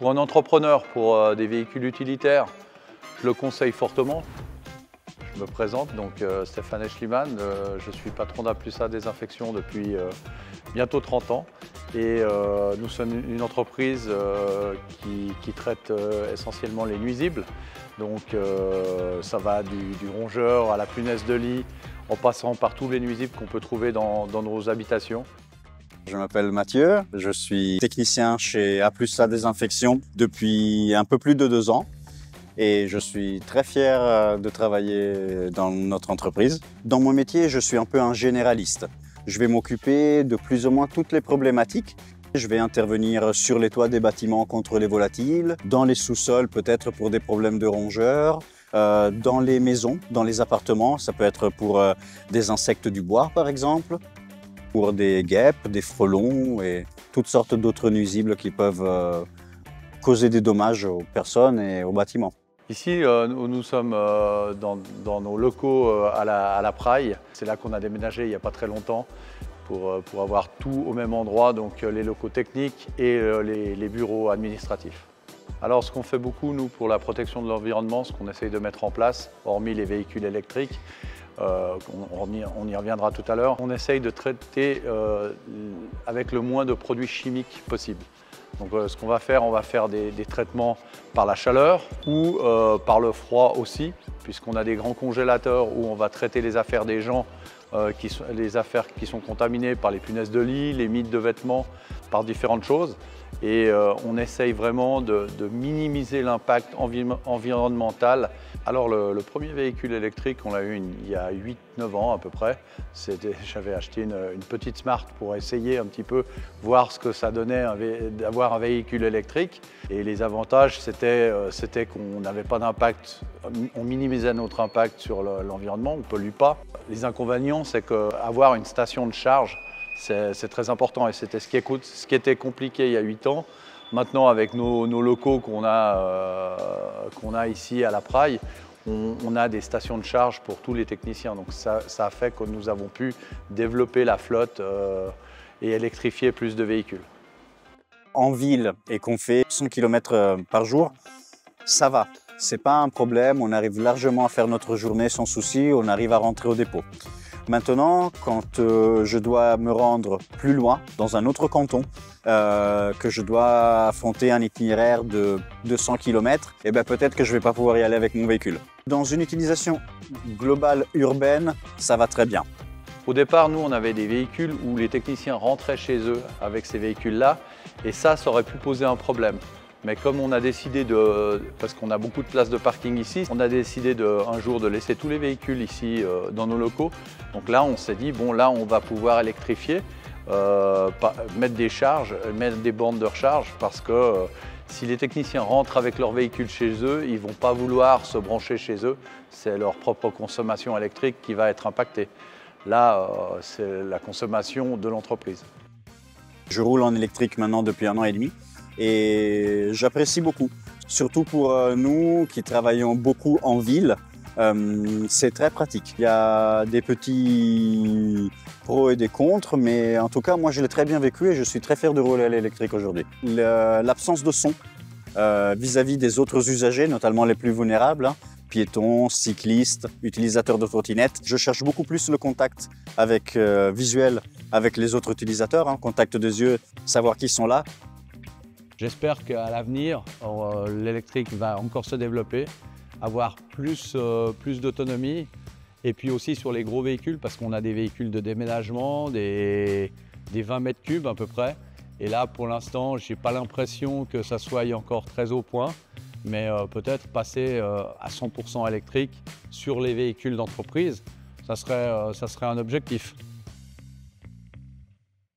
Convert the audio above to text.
Pour un entrepreneur, pour des véhicules utilitaires, je le conseille fortement. Je me présente, donc Stéphane Eschliman, je suis patron d'A+A Désinfection depuis bientôt 30 ans et nous sommes une entreprise qui traite essentiellement les nuisibles. Donc ça va du rongeur à la punaise de lit, en passant par tous les nuisibles qu'on peut trouver dans nos habitations. Je m'appelle Mathieu, je suis technicien chez A+A Désinfection depuis un peu plus de 2 ans. Et je suis très fier de travailler dans notre entreprise. Dans mon métier, je suis un peu un généraliste. Je vais m'occuper de plus ou moins toutes les problématiques. Je vais intervenir sur les toits des bâtiments contre les volatiles, dans les sous-sols peut-être pour des problèmes de rongeurs, dans les maisons, dans les appartements, ça peut être pour des insectes du bois par exemple, pour des guêpes, des frelons et toutes sortes d'autres nuisibles qui peuvent causer des dommages aux personnes et aux bâtiments. Ici, nous sommes dans nos locaux à la Praille. C'est là qu'on a déménagé il n'y a pas très longtemps pour avoir tout au même endroit, donc les locaux techniques et les bureaux administratifs. Alors ce qu'on fait beaucoup, nous, pour la protection de l'environnement, ce qu'on essaye de mettre en place, hormis les véhicules électriques, on y reviendra tout à l'heure, on essaye de traiter avec le moins de produits chimiques possible. Donc ce qu'on va faire, on va faire des traitements par la chaleur ou par le froid aussi, puisqu'on a des grands congélateurs où on va traiter les affaires des gens, les affaires qui sont contaminées par les punaises de lit, les mites de vêtements, par différentes choses. Et on essaye vraiment de minimiser l'impact environnemental. Alors le premier véhicule électrique, on l'a eu il y a 8-9 ans à peu près. J'avais acheté une petite Smart pour essayer un petit peu, voir ce que ça donnait d'avoir un véhicule électrique. Et les avantages, c'était qu'on n'avait pas d'impact, on minimisait notre impact sur l'environnement, on ne pollue pas. Les inconvénients, c'est qu'avoir une station de charge, c'est très important et c'était ce qui était compliqué il y a 8 ans. Maintenant, avec nos locaux qu'on a ici à la Praille, on a des stations de charge pour tous les techniciens. Donc ça a fait que nous avons pu développer la flotte et électrifier plus de véhicules. En ville et qu'on fait 100 km par jour, ça va. C'est pas un problème, on arrive largement à faire notre journée sans souci, on arrive à rentrer au dépôt. Maintenant, quand je dois me rendre plus loin, dans un autre canton, que je dois affronter un itinéraire de 200 km, eh ben peut-être que je ne vais pas pouvoir y aller avec mon véhicule. Dans une utilisation globale urbaine, ça va très bien. Au départ, nous, on avait des véhicules où les techniciens rentraient chez eux avec ces véhicules-là, et ça aurait pu poser un problème. Mais comme on a décidé parce qu'on a beaucoup de places de parking ici, on a décidé un jour de laisser tous les véhicules ici dans nos locaux. Donc là, on s'est dit, bon là, on va pouvoir électrifier, mettre des charges, mettre des bornes de recharge, parce que si les techniciens rentrent avec leur véhicule chez eux, ils ne vont pas vouloir se brancher chez eux. C'est leur propre consommation électrique qui va être impactée. Là, c'est la consommation de l'entreprise. Je roule en électrique maintenant depuis 1 an et demi. Et j'apprécie beaucoup, surtout pour nous qui travaillons beaucoup en ville, c'est très pratique. Il y a des petits pros et des contres, mais en tout cas, moi je l'ai très bien vécu et je suis très fier de rouler à l'électrique aujourd'hui. L'absence de son vis-à-vis des autres usagers, notamment les plus vulnérables, piétons, cyclistes, utilisateurs de trottinettes. Je cherche beaucoup plus le contact visuel avec les autres utilisateurs, contact des yeux, savoir qui sont là. J'espère qu'à l'avenir, l'électrique va encore se développer, avoir plus d'autonomie et puis aussi sur les gros véhicules parce qu'on a des véhicules de déménagement, des 20 mètres cubes à peu près. Et là, pour l'instant, je n'ai pas l'impression que ça soit encore très au point, mais peut-être passer à 100% électrique sur les véhicules d'entreprise, ça serait un objectif.